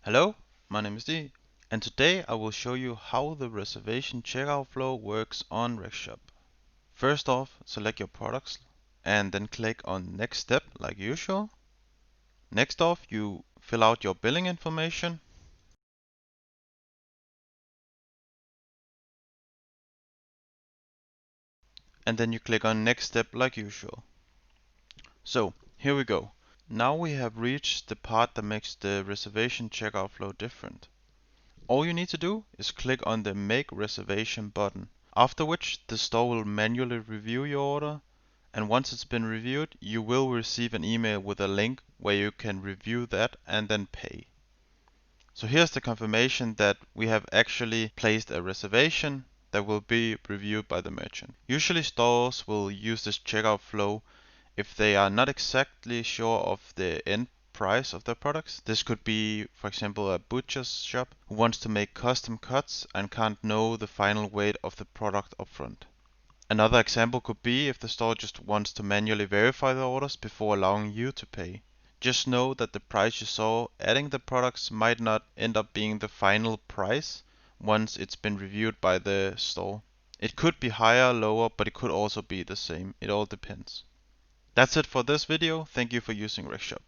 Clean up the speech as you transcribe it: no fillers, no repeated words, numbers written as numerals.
Hello, my name is Dee, and today I will show you how the reservation checkout flow works on RegShop. First off, select your products and then click on Next Step like usual. Next off, you fill out your billing information and then you click on Next Step like usual. So, here we go. Now we have reached the part that makes the reservation checkout flow different. All you need to do is click on the Make Reservation button, after which the store will manually review your order, and once it's been reviewed, you will receive an email with a link where you can review that and then pay. So here's the confirmation that we have actually placed a reservation that will be reviewed by the merchant. Usually stores will use this checkout flow if they are not exactly sure of the end price of their products. This could be, for example, a butcher's shop who wants to make custom cuts and can't know the final weight of the product upfront. Another example could be if the store just wants to manually verify the orders before allowing you to pay. Just know that the price you saw adding the products might not end up being the final price once it's been reviewed by the store. It could be higher, lower, but it could also be the same. It all depends. That's it for this video. Thank you for using RegShop.